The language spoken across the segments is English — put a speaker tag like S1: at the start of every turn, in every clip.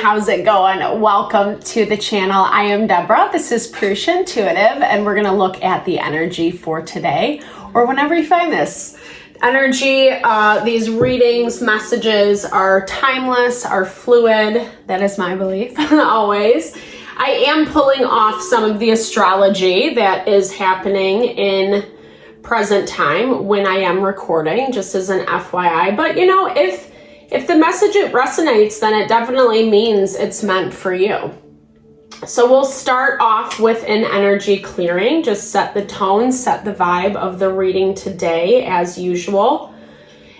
S1: how's it going? Welcome to the channel. I am Deborah. This is Purusha Intuitive, and we're going to look at the energy for today, or whenever you find this. Energy, these readings, messages are timeless, are fluid. That is my belief, always. I am pulling off some of the astrology that is happening in present time when I am recording, just as an FYI. But you know, if the message resonates, then it definitely means it's meant for you. So we'll start off with an energy clearing, just set the tone, set the vibe of the reading today as usual.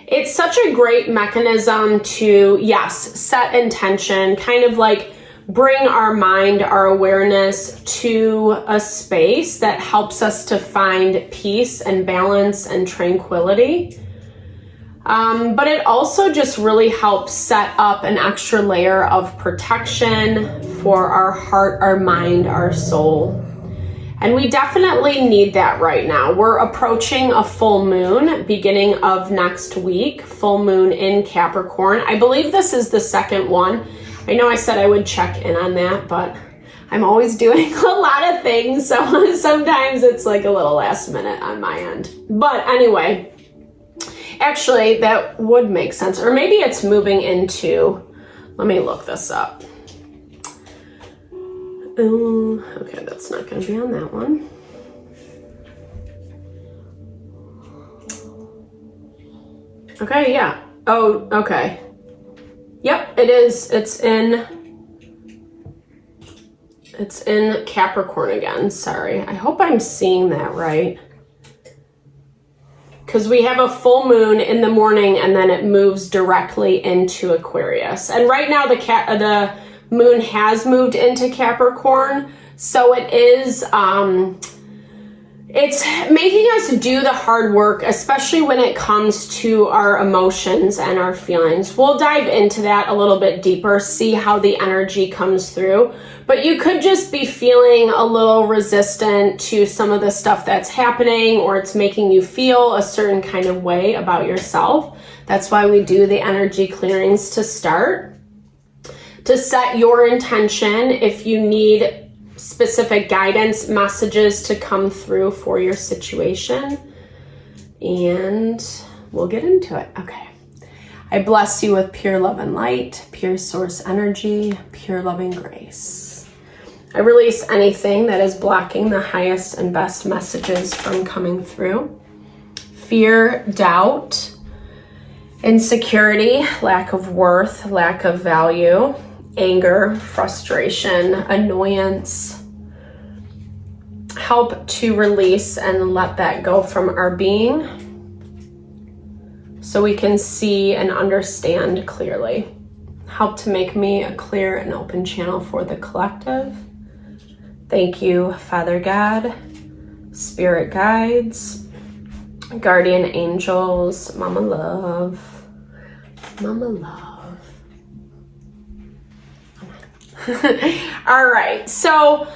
S1: It's such a great mechanism to, yes, set intention, kind of like bring our mind, our awareness to a space that helps us to find peace and balance and tranquility. But it also just really helps set up an extra layer of protection for our heart, our mind, our soul. And we definitely need that right now. We're approaching a full moon beginning of next week, full moon in Capricorn. I believe this is the second one. I know I said I would check in on that, but I'm always doing a lot of things. So sometimes it's like a little last minute on my end. But anyway, actually, that would make sense. Or maybe it's moving into, let me look this up. Okay, that's not going to be on that one. Okay, yeah. Oh, okay. Yep, it is. It's in Capricorn again. Sorry. I hope I'm seeing that right. Because we have a full moon in the morning and then it moves directly into Aquarius. And right now the moon has moved into Capricorn. So it is, it's making us do the hard work, especially when it comes to our emotions and our feelings. We'll dive into that a little bit deeper, see how the energy comes through. But you could just be feeling a little resistant to some of the stuff that's happening, or it's making you feel a certain kind of way about yourself. That's why we do the energy clearings to start. To set your intention, if you need specific guidance messages to come through for your situation. And we'll get into it. Okay. I bless you with pure love and light, pure source energy, pure loving grace. I release anything that is blocking the highest and best messages from coming through. Fear, doubt, insecurity, lack of worth, lack of value, anger, frustration, annoyance. Help to release and let that go from our being so we can see and understand clearly. Help to make me a clear and open channel for the collective. Thank you, Father God, Spirit Guides, Guardian Angels, Mama Love, Mama Love. All right, so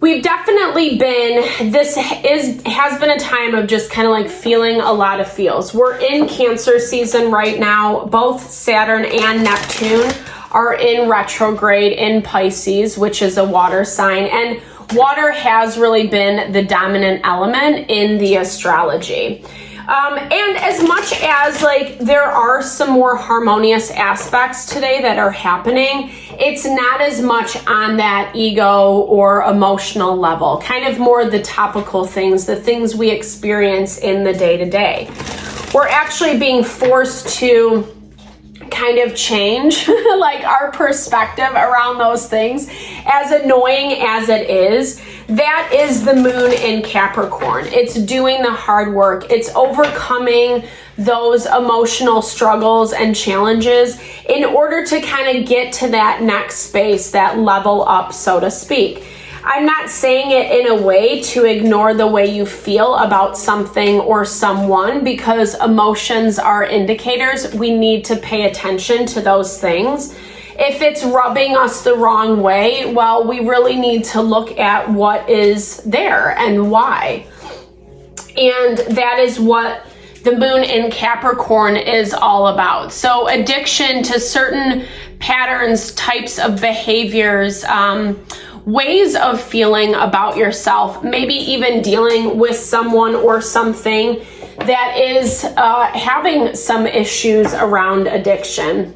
S1: we've definitely been, has been a time of just kind of like feeling a lot of feels. We're in Cancer season right now. Both Saturn and Neptune are in retrograde in Pisces, which is a water sign. And water has really been the dominant element in the astrology. And as much as like there are some more harmonious aspects today that are happening, it's not as much on that ego or emotional level, kind of more the topical things, the things we experience in the day-to-day. We're actually being forced to kind of change like our perspective around those things. As annoying as it is, that is the moon in Capricorn. It's doing the hard work. It's overcoming those emotional struggles and challenges in order to kind of get to that next space, that level up, so to speak. I'm not saying it in a way to ignore the way you feel about something or someone, because emotions are indicators. We need to pay attention to those things. If it's rubbing us the wrong way, well, we really need to look at what is there and why. And that is what the moon in Capricorn is all about. So addiction to certain patterns, types of behaviors, ways of feeling about yourself, maybe even dealing with someone or something that is having some issues around addiction.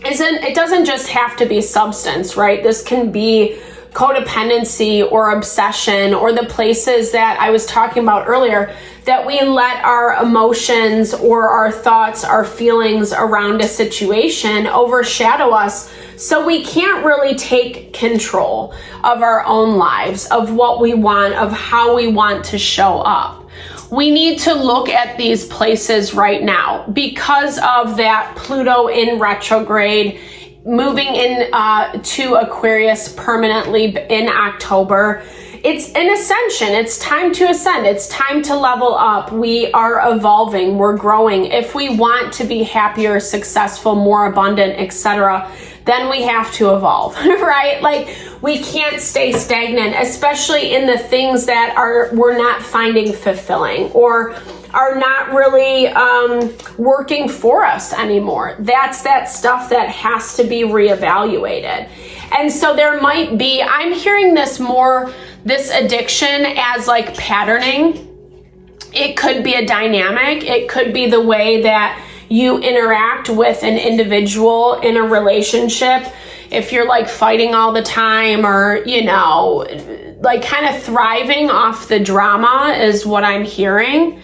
S1: It doesn't just have to be substance, right? This can be codependency or obsession, or the places that I was talking about earlier, that we let our emotions or our thoughts, our feelings around a situation overshadow us, so we can't really take control of our own lives, of what we want, of how we want to show up. We need to look at these places right now because of that Pluto in retrograde, moving in to Aquarius permanently in October. It's an ascension. It's time to ascend. It's time to level up. We are evolving. We're growing. If we want to be happier, successful, more abundant, etc., then we have to evolve, right? Like, we can't stay stagnant, especially in the things that we're not finding fulfilling or are not really working for us anymore. That's that stuff that has to be reevaluated. And so there might be, I'm hearing this addiction as like patterning. It could be a dynamic. It could be the way that you interact with an individual in a relationship. If you're like fighting all the time, or, like kind of thriving off the drama is what I'm hearing.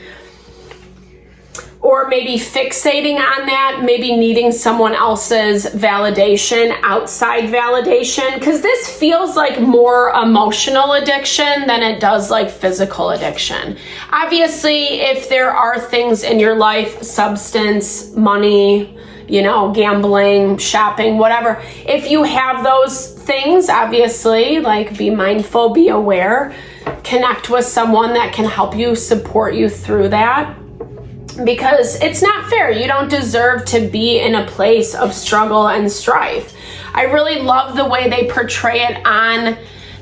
S1: Or maybe fixating on that, maybe needing someone else's validation, outside validation, because this feels like more emotional addiction than it does like physical addiction. Obviously, if there are things in your life, substance, money, gambling, shopping, whatever, if you have those things, obviously, like, be mindful, be aware, connect with someone that can help you, support you through that. Because it's not fair. You don't deserve to be in a place of struggle and strife. I really love the way they portray it on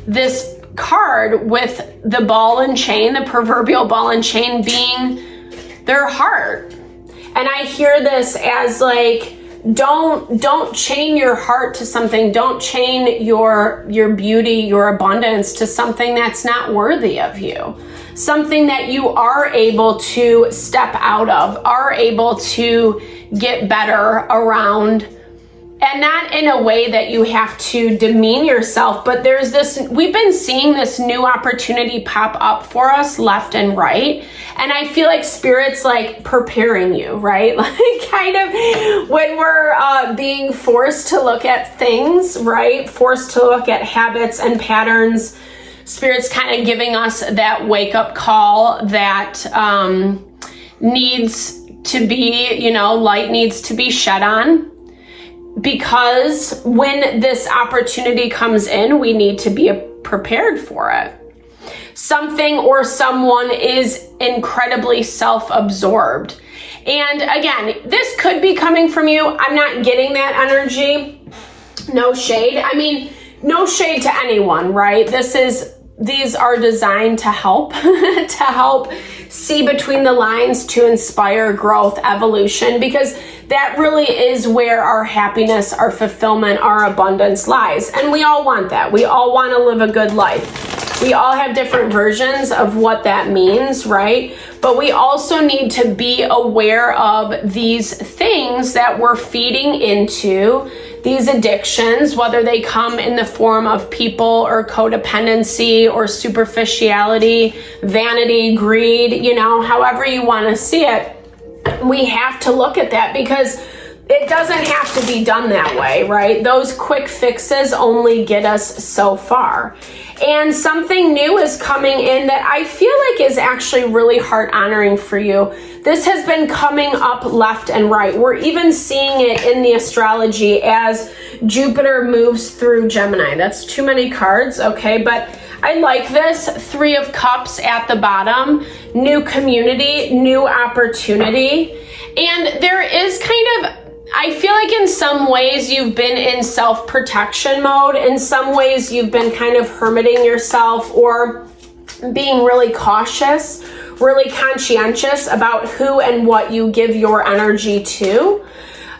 S1: this card, with the ball and chain, the proverbial ball and chain being their heart. And I hear this as like, don't chain your heart to something. Don't chain your beauty, your abundance to something that's not worthy of you. Something that you are able to step out of, are able to get better around, and not in a way that you have to demean yourself, but we've been seeing this new opportunity pop up for us left and right. And I feel like Spirit's like preparing you, right? Like, kind of when we're being forced to look at things, right? Forced to look at habits and patterns. Spirit's kind of giving us that wake-up call that needs to be, light needs to be shed on. Because when this opportunity comes in, we need to be prepared for it. Something or someone is incredibly self-absorbed. And again, this could be coming from you. I'm not getting that energy. No shade. I mean, no shade to anyone, right? These are designed to help, to help see between the lines, to inspire growth, evolution, because that really is where our happiness, our fulfillment, our abundance lies. And we all want that. We all want to live a good life. We all have different versions of what that means, right? But we also need to be aware of these things that we're feeding into, these addictions, whether they come in the form of people or codependency or superficiality, vanity, greed, however you want to see it. We have to look at that, because it doesn't have to be done that way, right? Those quick fixes only get us so far. And something new is coming in that I feel like is actually really heart honoring for you. This has been coming up left and right. We're even seeing it in the astrology as Jupiter moves through Gemini. That's too many cards, okay? But I like this. 3 of Cups at the bottom. New community, new opportunity. And there is kind of, I feel like in some ways you've been in self-protection mode. In some ways you've been kind of hermiting yourself or being really cautious, really conscientious about who and what you give your energy to.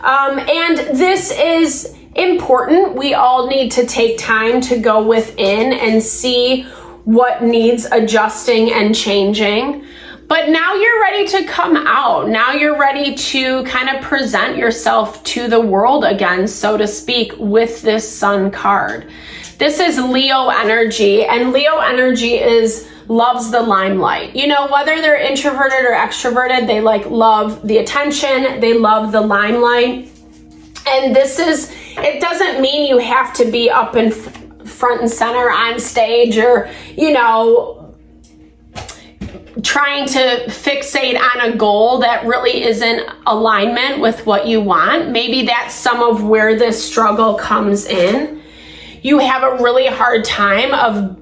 S1: And this is important. We all need to take time to go within and see what needs adjusting and changing. But now you're ready to come out. Now you're ready to kind of present yourself to the world again, so to speak, with this Sun card. This is Leo energy, and Leo energy loves the limelight. You know, whether they're introverted or extroverted, they love the attention, they love the limelight. And it doesn't mean you have to be up in front and center on stage, or, you know, trying to fixate on a goal that really isn't alignment with what you want. Maybe that's some of where this struggle comes in. You have a really hard time of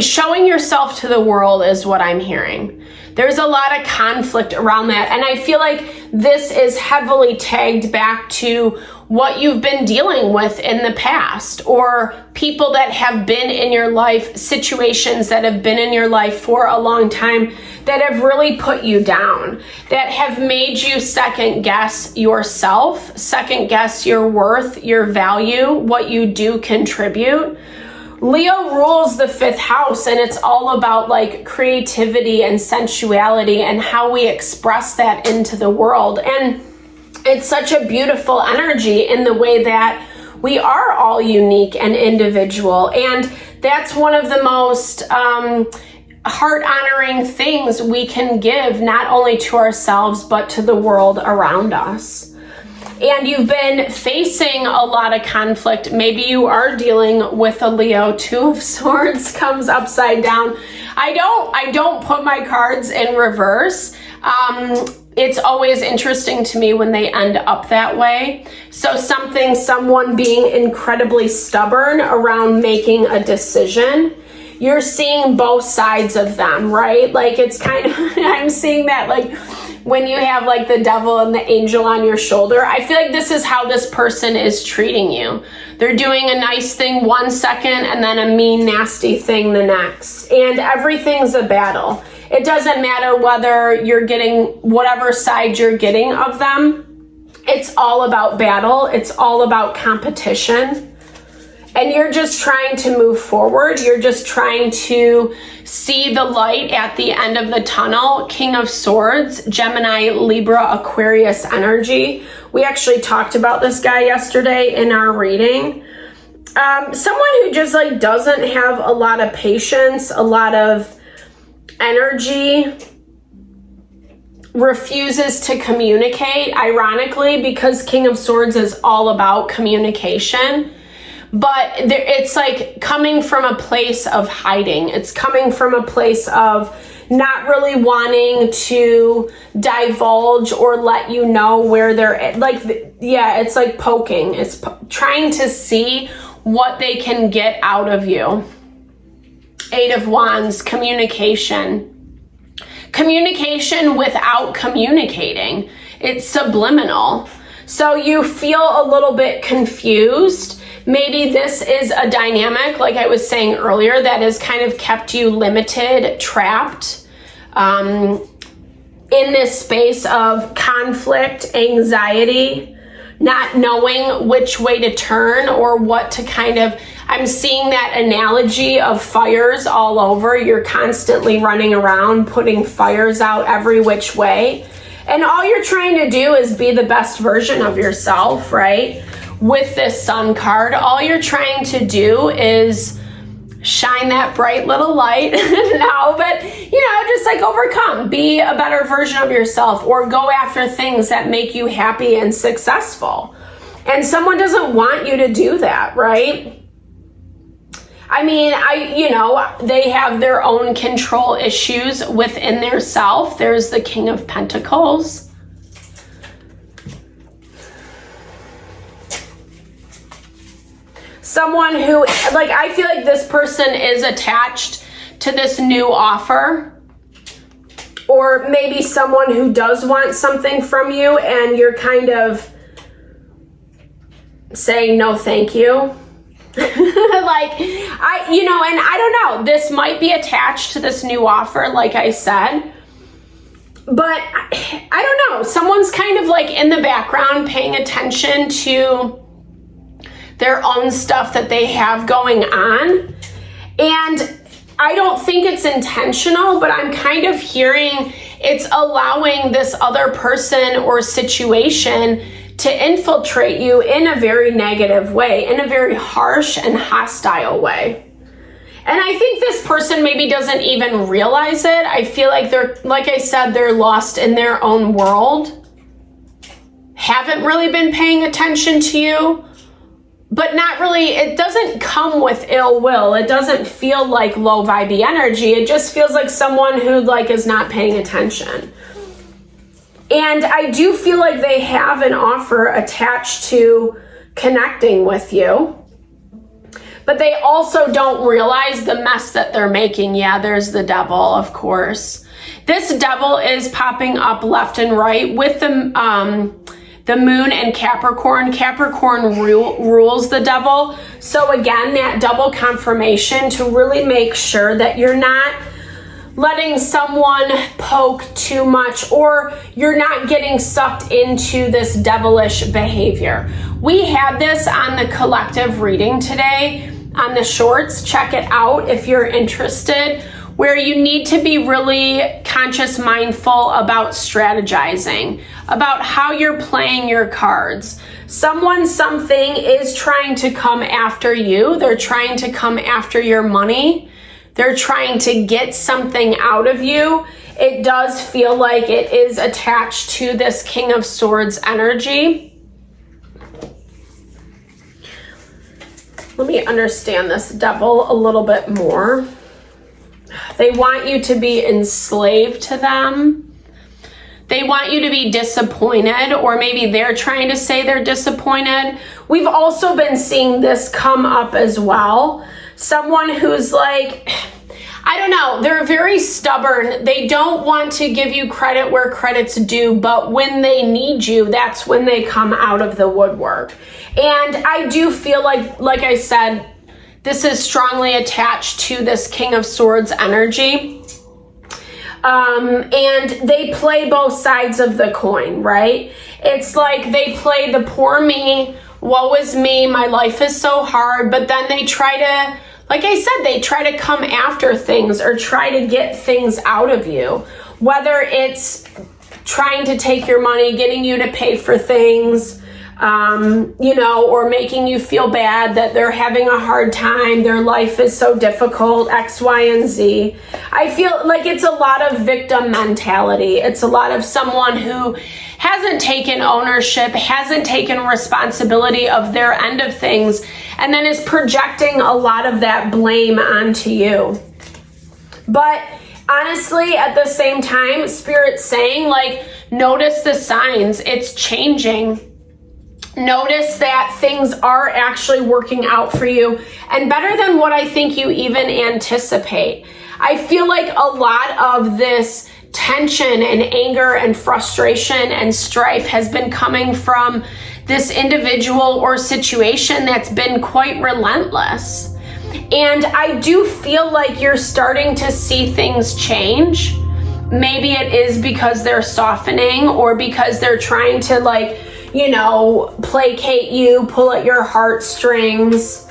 S1: showing yourself to the world, is what I'm hearing. There's a lot of conflict around that. And I feel like this is heavily tagged back to what you've been dealing with in the past, or people that have been in your life, situations that have been in your life for a long time that have really put you down, that have made you second guess yourself, second guess your worth, your value, what you do contribute. Leo rules the 5th house, and it's all about creativity and sensuality and how we express that into the world. And it's such a beautiful energy in the way that we are all unique and individual. And that's one of the most heart-honoring things we can give, not only to ourselves, but to the world around us. And you've been facing a lot of conflict. Maybe you are dealing with a Leo. 2 of Swords comes upside down. I don't put my cards in reverse. It's always interesting to me when they end up that way. So someone being incredibly stubborn around making a decision. You're seeing both sides of them, right? It's kind of, I'm seeing that when you have the devil and the angel on your shoulder. I feel like this is how this person is treating you. They're doing a nice thing 1 second and then a mean, nasty thing the next. And everything's a battle. It doesn't matter whether you're getting whatever side you're getting of them. It's all about battle. It's all about competition. And you're just trying to move forward. You're just trying to see the light at the end of the tunnel. King of Swords, Gemini, Libra, Aquarius energy. We actually talked about this guy yesterday in our reading. Someone who just doesn't have a lot of patience, a lot of energy, refuses to communicate, ironically, because King of Swords is all about communication. But it's coming from a place of hiding. It's coming from a place of not really wanting to divulge or let you know where they're at. It's poking. It's trying to see what they can get out of you. 8 of Wands, communication. Communication without communicating. It's subliminal. So you feel a little bit confused. Maybe this is a dynamic, like I was saying earlier, that has kind of kept you limited, trapped in this space of conflict, anxiety, not knowing which way to turn or what to I'm seeing that analogy of fires all over. You're constantly running around, putting fires out every which way. And all you're trying to do is be the best version of yourself, right? With this Sun card, all you're trying to do is shine that bright little light now, but just overcome, be a better version of yourself, or go after things that make you happy and successful. And someone doesn't want you to do that, right? I mean, they have their own control issues within their self. There's the King of Pentacles. Someone who, I feel like this person is attached to this new offer. Or maybe someone who does want something from you and you're kind of saying no thank you. And I don't know, this might be attached to this new offer, like I said. But I don't know, someone's kind of like in the background paying attention to their own stuff that they have going on. And I don't think it's intentional, but I'm kind of hearing it's allowing this other person or situation to infiltrate you in a very negative way, in a very harsh and hostile way. And I think this person maybe doesn't even realize it. I feel like they're, like I said, they're lost in their own world, haven't really been paying attention to you, but not really, it doesn't come with ill will. It doesn't feel like low vibey energy. It just feels like someone who like is not paying attention. And I do feel like they have an offer attached to connecting with you, but they also don't realize the mess that they're making. Yeah, there's the devil, of course. This devil is popping up left and right with the moon and Capricorn. Capricorn rules the devil. So again, that double confirmation to really make sure that you're not letting someone poke too much, or you're not getting sucked into this devilish behavior. We had this on the collective reading today on the shorts. Check it out if you're interested, where you need to be really conscious, mindful about strategizing, about how you're playing your cards. Someone, something is trying to come after you. They're trying to come after your money. They're trying to get something out of you. It does feel like it is attached to this King of Swords energy. Let me understand this devil a little bit more. They want you to be enslaved to them. They want you to be disappointed, or maybe they're trying to say they're disappointed. We've also been seeing this come up as well. Someone who's like, I don't know, they're very stubborn. They don't want to give you credit where credit's due, but when they need you, that's when they come out of the woodwork. And I do feel like I said, this is strongly attached to this King of Swords energy. And they play both sides of the coin, right? It's like they play the poor me, woe is me, my life is so hard, but then they try to, like I said, they try to come after things or try to get things out of you, whether it's trying to take your money, getting you to pay for things, or making you feel bad that they're having a hard time, their life is so difficult, X, Y, and Z. I feel like it's a lot of victim mentality. It's a lot of someone who hasn't taken ownership, hasn't taken responsibility of their end of things, and then is projecting a lot of that blame onto you. But honestly, at the same time, Spirit's saying, like, notice the signs, it's changing. Notice that things are actually working out for you, and better than what I think you even anticipate. I feel like a lot of this tension and anger and frustration and strife has been coming from this individual or situation that's been quite relentless. And I do feel like you're starting to see things change. Maybe it is because they're softening, or because they're trying to, like, placate you, pull at your heartstrings.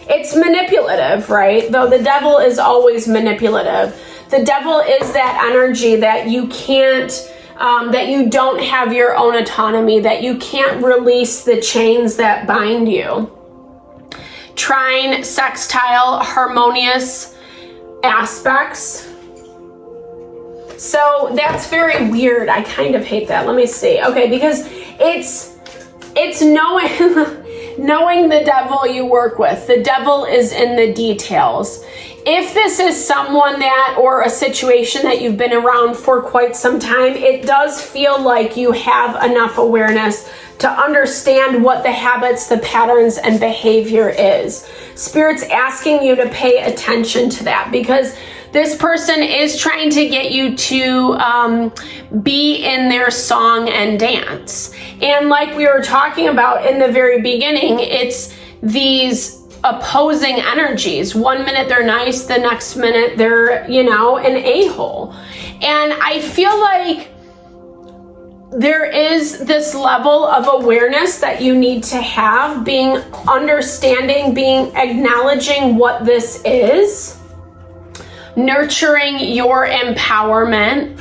S1: It's manipulative, right? Though the devil is always manipulative. The devil is that energy that you can't, that you don't have your own autonomy, that you can't release the chains that bind you. Trine, sextile, harmonious aspects. So that's very weird. I kind of hate that. Let me see. Okay, because it's knowing the devil you work with. The devil is in the details. If this is someone that, or a situation that you've been around for quite some time, it does feel like you have enough awareness to understand what the habits, the patterns, and behavior is. Spirit's asking you to pay attention to that, because this person is trying to get you to be in their song and dance. And like we were talking about in the very beginning, it's these opposing energies. One minute they're nice, the next minute they're, you know, an a-hole. And I feel like there is this level of awareness that you need to have, being understanding, being acknowledging what this is, nurturing your empowerment.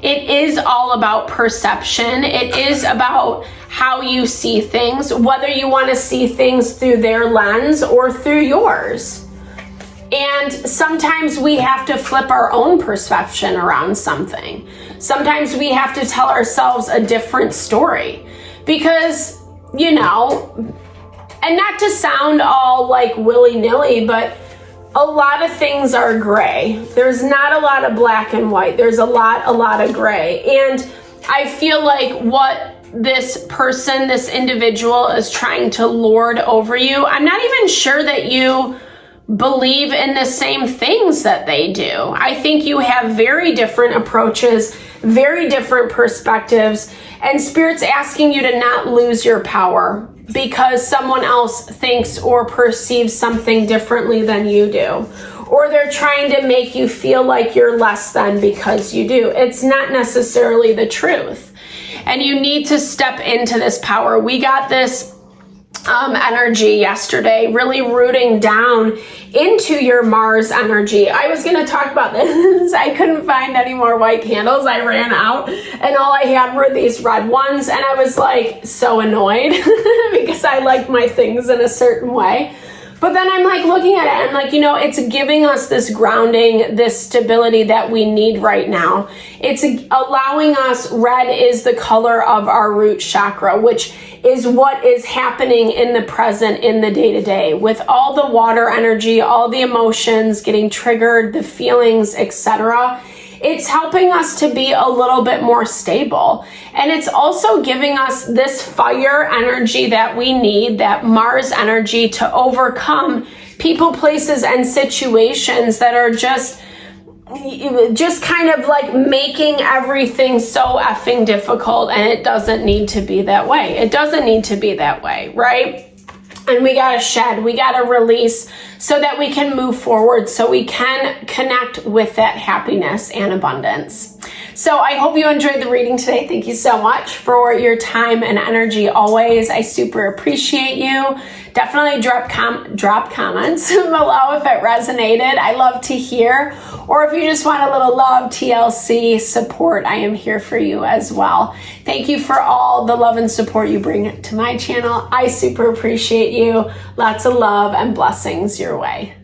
S1: It is all about perception. It is about how you see things, whether you want to see things through their lens or through yours. And sometimes we have to flip our own perception around something. Sometimes we have to tell ourselves a different story because, you know, and not to sound all like willy-nilly, but a lot of things are gray. There's not a lot of black and white. There's a lot of gray. And I feel like what this person, this individual is trying to lord over you, I'm not even sure that you believe in the same things that they do. I think you have very different approaches, very different perspectives, and Spirit's asking you to not lose your power because someone else thinks or perceives something differently than you do. Or they're trying to make you feel like you're less than because you do. It's not necessarily the truth. And you need to step into this power. We got this energy yesterday, really rooting down into your Mars energy. I was going to talk about this. I couldn't find any more white candles. I ran out and all I had were these red ones. And I was like so annoyed because I like my things in a certain way. But then I'm like looking at it, I'm like, you know, it's giving us this grounding, this stability that we need right now. It's allowing us, red is the color of our root chakra, which is what is happening in the present, in the day-to-day, with all the water energy, all the emotions getting triggered, the feelings, etc. It's helping us to be a little bit more stable. And it's also giving us this fire energy that we need, that Mars energy, to overcome people, places, and situations that are just kind of like making everything so effing difficult. And it doesn't need to be that way. It doesn't need to be that way, right? And we got to shed, we got to release so that we can move forward, so we can connect with that happiness and abundance. So I hope you enjoyed the reading today. Thank you so much for your time and energy always. I super appreciate you. Definitely drop comments below if it resonated. I love to hear. Or if you just want a little love, TLC support, I am here for you as well. Thank you for all the love and support you bring to my channel. I super appreciate you. Lots of love and blessings your way.